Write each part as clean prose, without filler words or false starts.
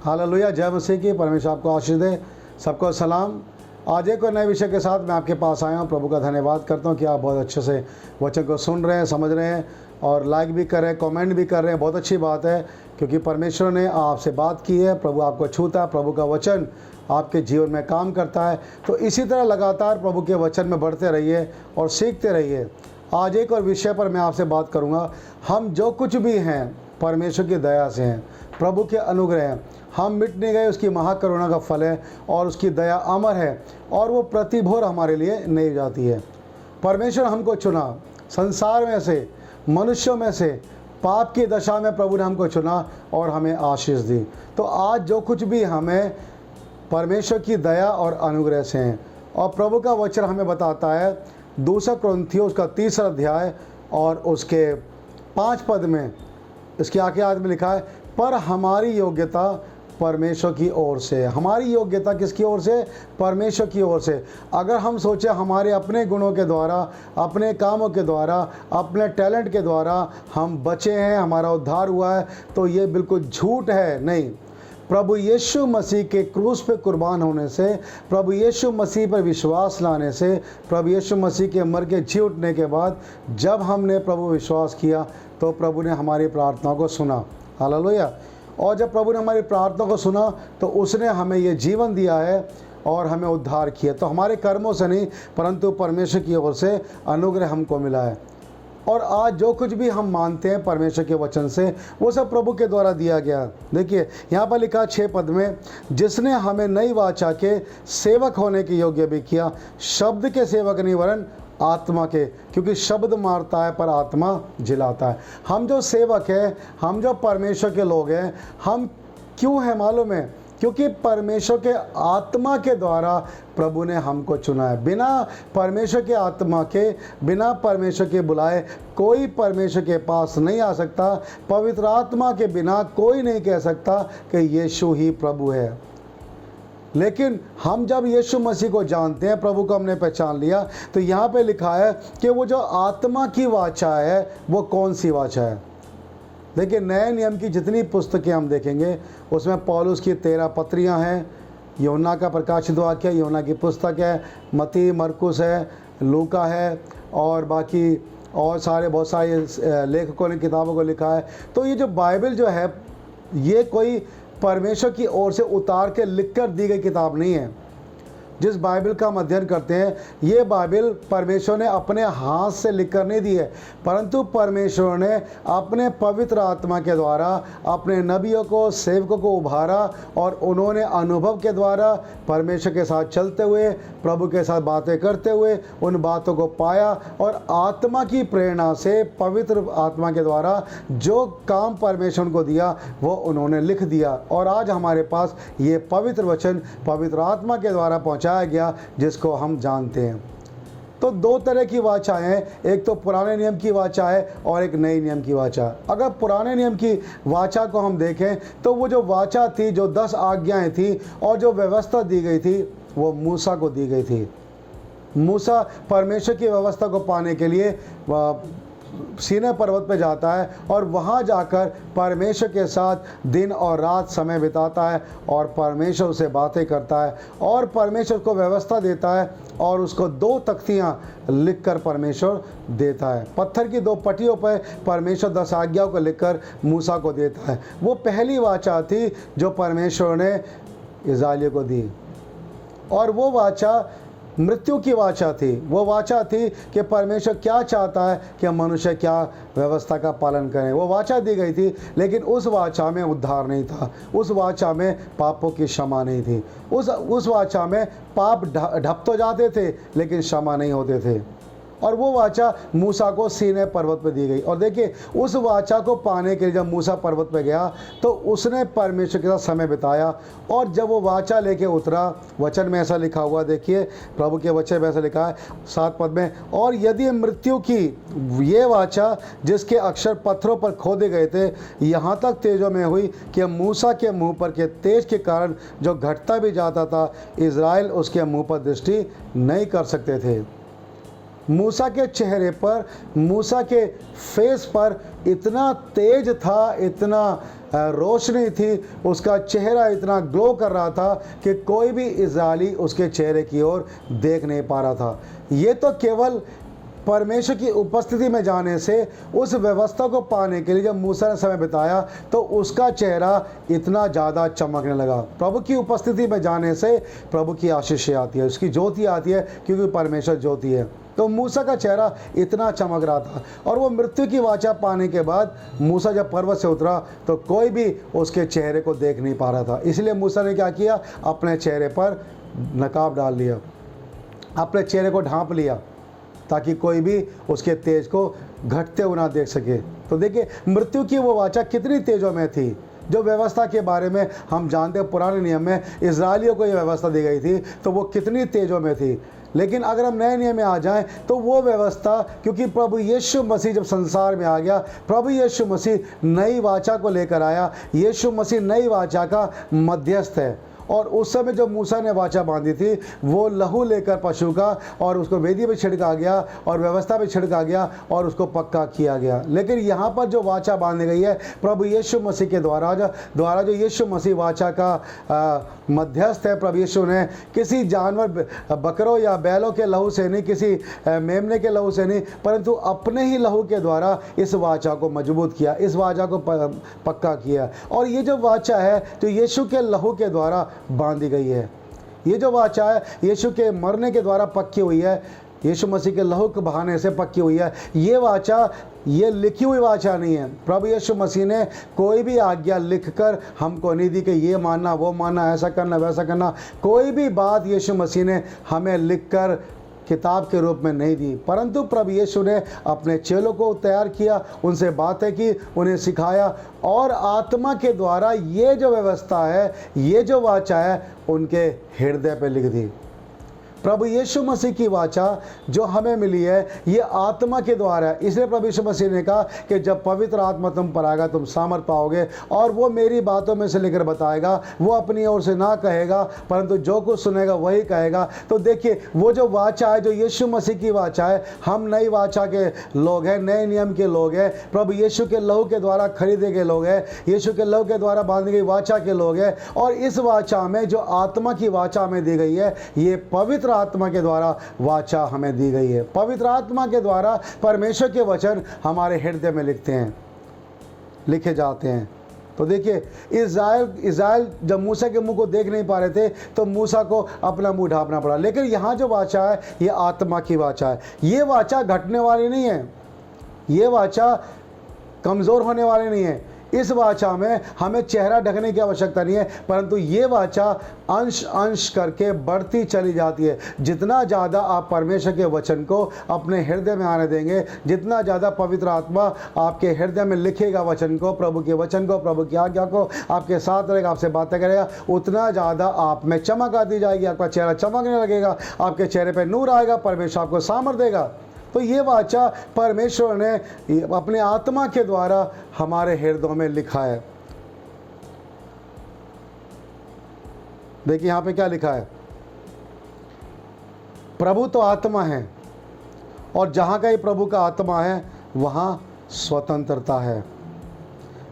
Hallelujah, जय मसीह की। परमेश्वर आपको आशीष दे। सबको सलाम। आज एक और नए विषय के साथ मैं आपके पास आया हूँ। प्रभु का धन्यवाद करता हूँ कि आप बहुत अच्छे से वचन को सुन रहे हैं, समझ रहे हैं और लाइक भी कर रहे हैं, कमेंट भी कर रहे हैं। बहुत अच्छी बात है, क्योंकि परमेश्वर ने आपसे बात की है, प्रभु आपको छूता है, प्रभु का वचन आपके जीवन में काम करता है। तो इसी तरह लगातार प्रभु के वचन में बढ़ते रहिए और सीखते रहिए। आज एक और विषय पर मैं आपसे बात करूँगा। हम जो कुछ भी हैं परमेश्वर की दया से हैं, प्रभु के अनुग्रह हैं। हम मिट नहीं गए, उसकी महाकरुणा का फल है और उसकी दया अमर है और वो प्रतिभोर हमारे लिए नहीं जाती है। परमेश्वर हमको चुना, संसार में से, मनुष्यों में से, पाप की दशा में प्रभु ने हमको चुना और हमें आशीष दी। तो आज जो कुछ भी हमें परमेश्वर की दया और अनुग्रह से हैं। और प्रभु का वचन हमें बताता है 2 कुरिन्थियों उसका 3 अध्याय और उसके 5 पद में, इसके आगे याद में लिखा है, पर हमारी योग्यता परमेश्वर की ओर से। हमारी योग्यता किसकी ओर से? परमेश्वर की ओर से। अगर हम सोचें हमारे अपने गुणों के द्वारा, अपने कामों के द्वारा, अपने टैलेंट के द्वारा हम बचे हैं, हमारा उद्धार हुआ है, तो ये बिल्कुल झूठ है। नहीं, प्रभु यीशु मसीह के क्रूस पे कुर्बान होने से, प्रभु यीशु मसीह पर विश्वास लाने से, प्रभु यीशु मसीह के मर के जी उठने के बाद जब हमने प्रभु विश्वास किया तो प्रभु ने हमारी प्रार्थना को सुना। हालेलुया। और जब प्रभु ने हमारी प्रार्थना को सुना तो उसने हमें ये जीवन दिया है और हमें उद्धार किया। तो हमारे कर्मों से नहीं, परंतु परमेश्वर की ओर से अनुग्रह हमको मिला है। और आज जो कुछ भी हम मानते हैं परमेश्वर के वचन से, वो सब प्रभु के द्वारा दिया गया। देखिए यहाँ पर लिखा 6 पद में, जिसने हमें नई वाचा के सेवक होने के योग्य भी किया, शब्द के सेवक नहीं वरन आत्मा के, क्योंकि शब्द मारता है पर आत्मा जिलाता है। हम जो सेवक हैं, हम जो परमेश्वर के लोग हैं, हम क्यों हैं मालूम है? क्योंकि परमेश्वर के आत्मा के द्वारा प्रभु ने हमको चुना है। बिना परमेश्वर के आत्मा के, बिना परमेश्वर के बुलाए कोई परमेश्वर के पास नहीं आ सकता। पवित्र आत्मा के बिना कोई नहीं कह सकता कि यीशु ही प्रभु है। लेकिन हम जब यीशु मसीह को जानते हैं, प्रभु को हमने पहचान लिया, तो यहाँ पे लिखा है कि वो जो आत्मा की वाचा है वो कौन सी वाचा है। देखिए नए नियम की जितनी पुस्तकें हम देखेंगे उसमें पौलुस की 13 पत्रियाँ हैं, यूहन्ना का प्रकाशित वाक्य है, यूहन्ना की पुस्तक है, मत्ती, मरकुस है, लूका है और बाकी और सारे बहुत सारे लेखकों ने किताबों को लिखा है। तो ये जो बाइबल जो है ये कोई परमेश्वर की ओर से उतार के लिख कर दी गई किताब नहीं है। जिस बाइबल का हम अध्ययन करते हैं, ये बाइबल परमेश्वर ने अपने हाथ से लिख कर नहीं दी है, परंतु परमेश्वर ने अपने पवित्र आत्मा के द्वारा अपने नबियों को, सेवकों को उभारा और उन्होंने अनुभव के द्वारा परमेश्वर के साथ चलते हुए, प्रभु के साथ बातें करते हुए उन बातों को पाया और आत्मा की प्रेरणा से, पवित्र आत्मा के द्वारा जो काम परमेश्वर को दिया वो उन्होंने लिख दिया। और आज हमारे पास ये पवित्र वचन पवित्र आत्मा के द्वारा पहुँचाया गया, जिसको हम जानते हैं। तो 2 तरह की वाचाएं हैं, एक तो पुराने नियम की वाचा है और एक नए नियम की वाचा। अगर पुराने नियम की वाचा को हम देखें तो वो जो वाचा थी, जो 10 आज्ञाएं थी और जो व्यवस्था दी गई थी, वो मूसा को दी गई थी। मूसा परमेश्वर की व्यवस्था को पाने के लिए सीनै पर्वत पे जाता है और वहाँ जाकर परमेश्वर के साथ दिन और रात समय बिताता है और परमेश्वर से बातें करता है और परमेश्वर को व्यवस्था देता है और उसको 2 तख्तियाँ लिखकर परमेश्वर देता है। पत्थर की 2 पट्टियों पर परमेश्वर 10 आज्ञाओं को लिखकर मूसा को देता है। वो पहली वाचा थी जो परमेश्वर ने इस्राएलियों को दी। और वो वाचा मृत्यु की वाचा थी। वो वाचा थी कि परमेश्वर क्या चाहता है कि मनुष्य क्या व्यवस्था का पालन करें। वो वाचा दी गई थी, लेकिन उस वाचा में उद्धार नहीं था। उस वाचा में पापों की क्षमा नहीं थी। उस वाचा में पाप ढप तो जाते थे लेकिन क्षमा नहीं होते थे। और वो वाचा मूसा को सीनै पर्वत पर दी गई। और देखिए उस वाचा को पाने के लिए जब मूसा पर्वत पर गया तो उसने परमेश्वर के साथ समय बिताया। और जब वो वाचा लेके उतरा, वचन में ऐसा लिखा हुआ, देखिए प्रभु के वचन में ऐसा लिखा है 7 पद में, और यदि मृत्यु की ये वाचा जिसके अक्षर पत्थरों पर खोदे गए थे यहाँ तक तेजों में हुई कि मूसा के मुँह पर के तेज के कारण जो घटता भी जाता था, इज़राइल उसके मुँह पर दृष्टि नहीं कर सकते थे। मूसा के चेहरे पर, मूसा के फेस पर इतना तेज था, इतना रोशनी थी, उसका चेहरा इतना ग्लो कर रहा था कि कोई भी इज़राइली उसके चेहरे की ओर देख नहीं पा रहा था। ये तो केवल परमेश्वर की उपस्थिति में जाने से, उस व्यवस्था को पाने के लिए जब मूसा ने समय बिताया तो उसका चेहरा इतना ज़्यादा चमकने लगा। प्रभु की उपस्थिति में जाने से प्रभु की आशीष आती है, उसकी ज्योति आती है, क्योंकि परमेश्वर ज्योति है। तो मूसा का चेहरा इतना चमक रहा था। और वो मृत्यु की वाचा पाने के बाद मूसा जब पर्वत से उतरा तो कोई भी उसके चेहरे को देख नहीं पा रहा था। इसलिए मूसा ने क्या किया, अपने चेहरे पर नकाब डाल लिया, अपने चेहरे को ढांप लिया, ताकि कोई भी उसके तेज को घटते हुए ना देख सके। तो देखिए, मृत्यु की वो वाचा कितनी तेजों में थी। जो व्यवस्था के बारे में हम जानते हैं, पुराने नियम में इजरायलियों को ये व्यवस्था दी गई थी, तो वो कितनी तेजों में थी। लेकिन अगर हम नए नियम में आ जाएं तो वो व्यवस्था, क्योंकि प्रभु यीशु मसीह जब संसार में आ गया, प्रभु यीशु मसीह नई वाचा को लेकर आया। यीशु मसीह नई वाचा का मध्यस्थ है। और उस समय जो मूसा ने वाचा बांधी थी, वो लहू लेकर पशु का और उसको वेदी पे छिड़का गया और व्यवस्था पे छिड़का गया और उसको पक्का किया गया। लेकिन यहाँ पर जो वाचा बांधी गई है प्रभु यीशु मसीह के द्वारा जो यीशु मसीह वाचा का मध्यस्थ है, प्रभु यीशु ने किसी जानवर, बकरों या बैलों के लहू से नहीं, किसी मेमने के लहू से नहीं, परंतु अपने ही लहू के द्वारा इस वाचा को मजबूत किया, इस वाचा को पक्का किया। और ये जो वाचा है तो यीशु के लहू के द्वारा बांधी गई है। ये जो वाचा है यीशु के मरने के द्वारा पक्की हुई है, यीशु मसीह के लहू के बहाने से पक्की हुई है। ये वाचा, ये लिखी हुई वाचा नहीं है। प्रभु यीशु मसीह ने कोई भी आज्ञा लिखकर हमको नहीं दी कि ये मानना, वो मानना, ऐसा करना, वैसा करना। कोई भी बात यीशु मसीह ने हमें लिखकर किताब के रूप में नहीं दी, परंतु प्रभु यीशु ने अपने चेलों को तैयार किया, उनसे बातें की, उन्हें सिखाया और आत्मा के द्वारा ये जो व्यवस्था है, ये जो वाचा है, उनके हृदय पे लिख दी। प्रभु यीशु मसीह की वाचा जो हमें मिली है, ये आत्मा के द्वारा है। इसलिए प्रभु यीशु मसीह ने कहा कि जब पवित्र आत्मा तुम पर आएगा तुम सामर्थ पाओगे और वो मेरी बातों में से लेकर बताएगा। वो अपनी ओर से ना कहेगा, परंतु जो कुछ सुनेगा वही कहेगा। तो देखिए, वो जो वाचा है, जो यीशु मसीह की वाचा है, हम नई वाचा के लोग हैं, नए नियम के लोग हैं, प्रभु यीशु के लहू के द्वारा खरीदे गए लोग हैं, यीशु के लहू के द्वारा बांधी गई वाचा के लोग हैं। और इस वाचा में जो आत्मा की वाचा हमें दी गई है, ये पवित्र आत्मा के द्वारा वाचा हमें दी गई है। पवित्र आत्मा के द्वारा परमेश्वर के वचन हमारे हृदय में लिखे जाते हैं। तो देखिए, इज़राइल जब मूसा के मुंह को देख नहीं पा रहे थे तो मूसा को अपना मुंह ढांपना पड़ा। लेकिन यहाँ जो वाचा है, ये आत्मा की वाचा है। ये वाचा घटने वाली नहीं है, ये वाचा कमज़ोर होने वाली नहीं है। इस वाचा में हमें चेहरा ढकने की आवश्यकता नहीं है, परंतु ये वाचा अंश अंश करके बढ़ती चली जाती है। जितना ज़्यादा आप परमेश्वर के वचन को अपने हृदय में आने देंगे, जितना ज़्यादा पवित्र आत्मा आपके हृदय में लिखेगा वचन को, प्रभु के वचन को, प्रभु की आज्ञा को, आपके साथ रहेगा, आपसे बातें करेगा, उतना ज़्यादा आप में चमक आती जाएगी। आपका चेहरा चमकने लगेगा, आपके चेहरे पर नूर आएगा, परमेश्वर आपको सामर्थ देगा। तो ये वाचा परमेश्वर ने अपने आत्मा के द्वारा हमारे हृदयों में लिखा है। देखिए यहाँ पे क्या लिखा है, प्रभु तो आत्मा है और जहाँ का ये प्रभु का आत्मा है वहाँ स्वतंत्रता है।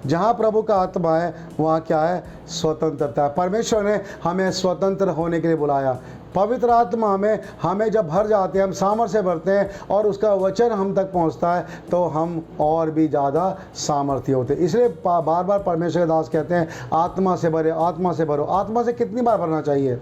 जहाँ प्रभु का आत्मा है वहाँ क्या है, स्वतंत्रता है। परमेश्वर ने हमें स्वतंत्र होने के लिए बुलाया। पवित्र आत्मा में हमें जब भर जाते हैं, हम सामर्थ्य से भरते हैं और उसका वचन हम तक पहुंचता है, तो हम और भी ज़्यादा सामर्थ्य होते हैं। इसलिए बार बार परमेश्वर के दास कहते हैं, आत्मा से भरे, आत्मा से भरो। आत्मा से कितनी बार भरना चाहिए?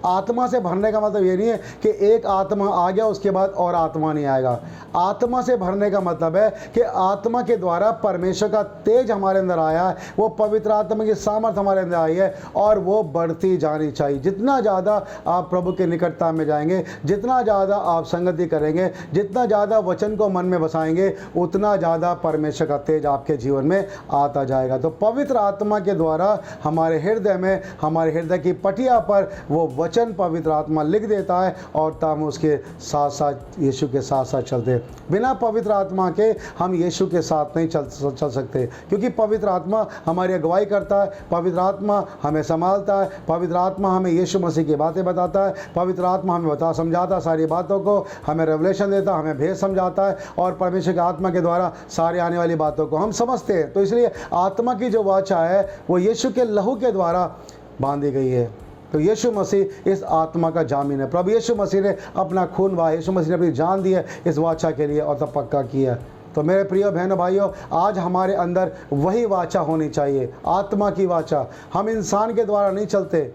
आत्मा से भरने का मतलब ये नहीं है कि एक आत्मा आ गया उसके बाद और आत्मा नहीं आएगा। आत्मा से भरने का मतलब है कि आत्मा के द्वारा परमेश्वर का तेज हमारे अंदर आया है, वो पवित्र आत्मा की सामर्थ्य हमारे अंदर आई है और वो बढ़ती जानी चाहिए। जितना ज़्यादा आप प्रभु के निकटता में जाएंगे, जितना ज़्यादा आप संगति करेंगे, जितना ज़्यादा वचन को मन में बसाएंगे, उतना ज़्यादा परमेश्वर का तेज आपके जीवन में आता जाएगा। तो पवित्र आत्मा के द्वारा हमारे हृदय में, हमारे हृदय की पटिया पर वो वचन पवित्र आत्मा लिख देता है और तब हम उसके साथ साथ यीशु के साथ साथ चलते हैं। बिना पवित्र आत्मा के हम यीशु के साथ नहीं चल सकते, क्योंकि पवित्र आत्मा हमारी अगुवाई करता है, पवित्र आत्मा हमें संभालता है, पवित्र आत्मा हमें यीशु मसीह की बातें बताता है, पवित्र आत्मा हमें समझाता है सारी बातों को, हमें रेवलेशन देता है, हमें भेद समझाता है और परमेश्वर की आत्मा के द्वारा सारी आने वाली बातों को हम समझते हैं। तो इसलिए आत्मा की जो वाचा है वो यीशु के लहू के द्वारा बांधी गई है। तो यीशु मसीह इस आत्मा का जामीन है। प्रभु यीशु मसीह ने अपना खून बहाया, यीशु मसीह ने अपनी जान दी है इस वाचा के लिए और तब पक्का किया। तो मेरे प्रिय बहनों भाइयों, आज हमारे अंदर वही वाचा होनी चाहिए, आत्मा की वाचा। हम इंसान के द्वारा नहीं चलते,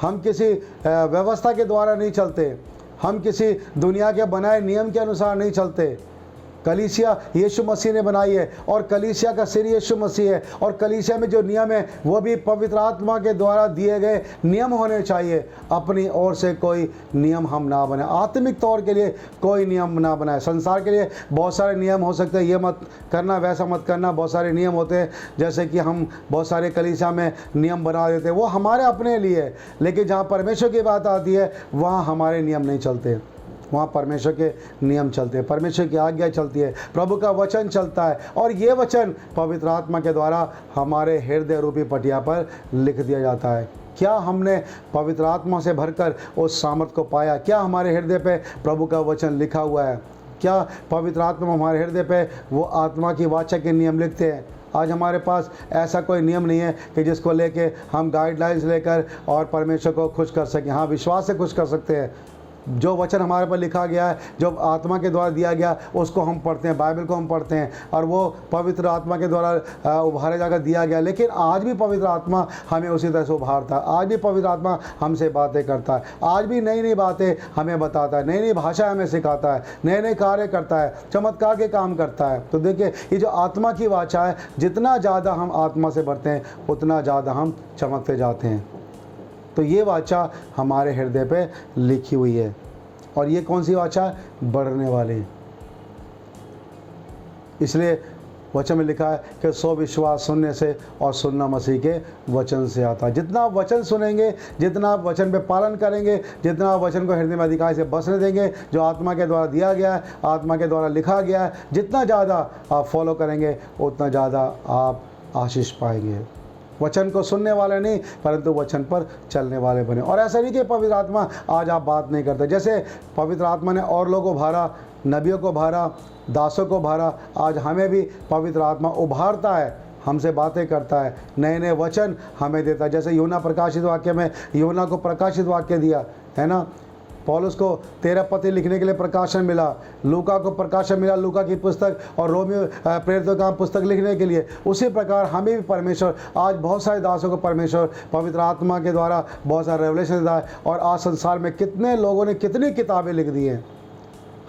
हम किसी व्यवस्था के द्वारा नहीं चलते, हम किसी दुनिया के बनाए नियम के अनुसार नहीं चलते। कलीसिया यीशु मसीह ने बनाई है और कलीसिया का सिर यीशु मसीह है, और कलीसिया में जो नियम है वो भी पवित्र आत्मा के द्वारा दिए गए नियम होने चाहिए। अपनी ओर से कोई नियम हम ना बनाए, आत्मिक तौर के लिए कोई नियम ना बनाए। संसार के लिए बहुत सारे नियम हो सकते हैं, ये मत करना वैसा मत करना, बहुत सारे नियम होते हैं, जैसे कि हम बहुत सारे कलीसिया में नियम बना देते हैं, वो हमारे अपने लिए। लेकिन जहाँ परमेश्वर की बात आती है वहाँ हमारे नियम नहीं चलते, वहाँ परमेश्वर के नियम चलते हैं, परमेश्वर की आज्ञा चलती है, प्रभु का वचन चलता है, और ये वचन पवित्र आत्मा के द्वारा हमारे हृदय रूपी पटिया पर लिख दिया जाता है। क्या हमने पवित्र आत्मा से भरकर उस सामर्थ को पाया? क्या हमारे हृदय पे प्रभु का वचन लिखा हुआ है? क्या पवित्र आत्मा हमारे हृदय पे वो आत्मा की वाचा के नियम लिखते हैं? आज हमारे पास ऐसा कोई नियम नहीं है कि जिसको लेके हम गाइडलाइंस लेकर और परमेश्वर को खुश कर सकें। हाँ, विश्वास से खुश कर सकते हैं। जो वचन हमारे पर लिखा गया है, जो आत्मा के द्वारा दिया गया, उसको हम पढ़ते हैं, बाइबल को हम पढ़ते हैं, और वो पवित्र आत्मा के द्वारा उभारे जाकर दिया गया। लेकिन आज भी पवित्र आत्मा हमें उसी तरह से उभारता है, आज भी पवित्र आत्मा हमसे बातें करता है, आज भी नई नई बातें हमें बताता है, नई नई भाषा हमें सिखाता है, नए नए कार्य करता है, चमत्कार के काम करता है। तो देखिए, ये जो आत्मा की वाचा है, जितना ज़्यादा हम आत्मा से बढ़ते हैं उतना ज़्यादा हम चमकते जाते हैं। तो ये वाचा हमारे हृदय पे लिखी हुई है, और ये कौन सी वाचा? बढ़ने वाली। इसलिए वचन में लिखा है कि सो विश्वास सुनने से और सुनना मसीह के वचन से आता है। जितना आप वचन सुनेंगे, जितना आप वचन पे पालन करेंगे, जितना आप वचन को हृदय में अधिकार से बसने देंगे, जो आत्मा के द्वारा दिया गया है, आत्मा के द्वारा लिखा गया है, जितना ज़्यादा आप फॉलो करेंगे उतना ज़्यादा आप आशीष पाएंगे। वचन को सुनने वाले नहीं, परंतु वचन पर चलने वाले बने। और ऐसा नहीं कि पवित्र आत्मा आज आप बात नहीं करते। जैसे पवित्र आत्मा ने और लोगों को भारा, नबियों को भारा, दासों को भारा, आज हमें भी पवित्र आत्मा उभारता है, हमसे बातें करता है, नए नए वचन हमें देता है। जैसे यूहन्ना प्रकाशित वाक्य में यूहन्ना को प्रकाशित वाक्य दिया है ना, पौलुस को 13 पत्री लिखने के लिए प्रकाशन मिला, लूका को प्रकाशन मिला, लूका की पुस्तक, और रोमियो प्रेरितों का पुस्तक लिखने के लिए। उसी प्रकार हमें भी परमेश्वर आज बहुत सारे दासों को परमेश्वर पवित्र आत्मा के द्वारा बहुत सारे रेवलेशन देता है। और आज संसार में कितने लोगों ने कितनी किताबें लिख दी हैं।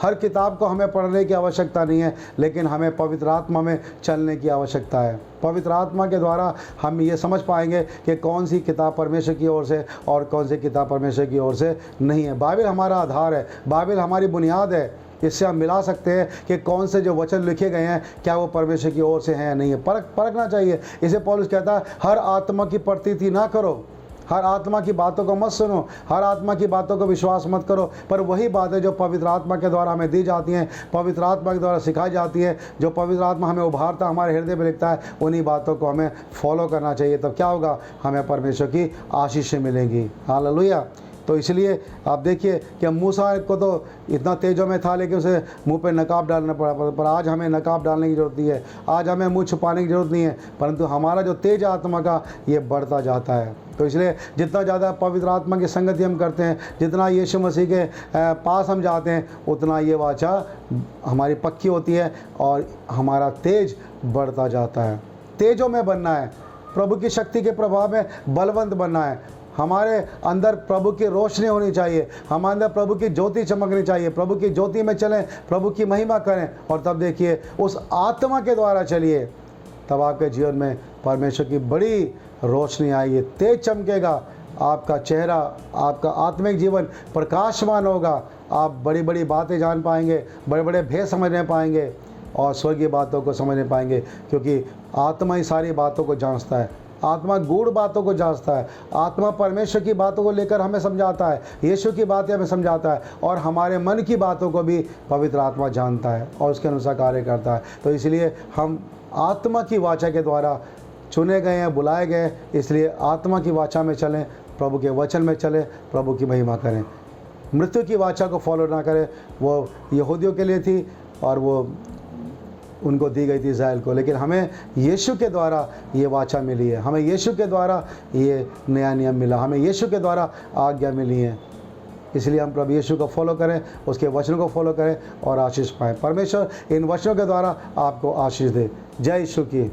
हर किताब को हमें पढ़ने की आवश्यकता नहीं है, लेकिन हमें पवित्र आत्मा में चलने की आवश्यकता है। पवित्र आत्मा के द्वारा हम ये समझ पाएंगे कि कौन सी किताब परमेश्वर की ओर से और कौन सी किताब परमेश्वर की ओर से नहीं है। बाइबल हमारा आधार है, बाइबल हमारी बुनियाद है। इससे हम मिला सकते हैं कि कौन से जो वचन लिखे गए हैं, क्या वो परमेश्वर की ओर से हैं या नहीं है। परखना चाहिए। इसे पौलुस कहता है, हर आत्मा की प्रतीति ना करो, हर आत्मा की बातों को मत सुनो, हर आत्मा की बातों को विश्वास मत करो, पर वही बातें जो पवित्र आत्मा के द्वारा हमें दी जाती हैं, पवित्र आत्मा के द्वारा सिखाई जाती है, जो पवित्र आत्मा हमें उभारता, हमारे हृदय में लिखता है, उन्हीं बातों को हमें फॉलो करना चाहिए। तब क्या होगा? हमें परमेश्वर की आशीषें मिलेंगी। हालेलुया। तो इसलिए आप देखिए कि मूसा को तो इतना तेजों में था, लेकिन उसे मुंह पे नकाब डालना पड़ा, पर आज हमें नकाब डालने की ज़रूरत नहीं है, आज हमें मुंह छुपाने की ज़रूरत नहीं है, परंतु हमारा जो तेज आत्मा का ये बढ़ता जाता है। तो इसलिए जितना ज़्यादा पवित्र आत्मा की संगति हम करते हैं, जितना यीशु मसीह के पास हम जाते हैं, उतना ये वाचा हमारी पक्की होती है और हमारा तेज बढ़ता जाता है। तेजों में बनना है, प्रभु की शक्ति के प्रभाव में बलवंत बनना है। हमारे अंदर प्रभु की रोशनी होनी चाहिए, हमारे अंदर प्रभु की ज्योति चमकनी चाहिए। प्रभु की ज्योति में चलें, प्रभु की महिमा करें, और तब देखिए उस आत्मा के द्वारा चलिए, तब आपके जीवन में परमेश्वर की बड़ी रोशनी आएगी, तेज चमकेगा आपका चेहरा, आपका आत्मिक जीवन प्रकाशमान होगा। आप बड़ी बड़ी बातें जान पाएंगे, बड़े बड़े भेद समझने पाएंगे और स्वर्गीय बातों को समझने पाएंगे, क्योंकि आत्मा ही सारी बातों को जांचता है। आत्मा गूढ़ बातों को जांचता है, आत्मा परमेश्वर की बातों को लेकर हमें समझाता है, यीशु की बातें हमें समझाता है, और हमारे मन की बातों को भी पवित्र आत्मा जानता है और उसके अनुसार कार्य करता है। तो इसलिए हम आत्मा की वाचा के द्वारा चुने गए हैं, बुलाए गए, इसलिए आत्मा की वाचा में चलें, प्रभु के वचन में चलें, प्रभु की महिमा करें। मृत्यु की वाचा को फॉलो ना करें, वो यहूदियों के लिए थी और वो उनको दी गई थी इज़राइल को, लेकिन हमें यीशु के द्वारा ये वाचा मिली है, हमें यीशु के द्वारा ये नया नियम मिला, हमें यीशु के द्वारा आज्ञा मिली है। इसलिए हम प्रभु यीशु को फॉलो करें, उसके वचनों को फॉलो करें और आशीष पाएँ। परमेश्वर इन वचनों के द्वारा आपको आशीष दे। जय यीशु की।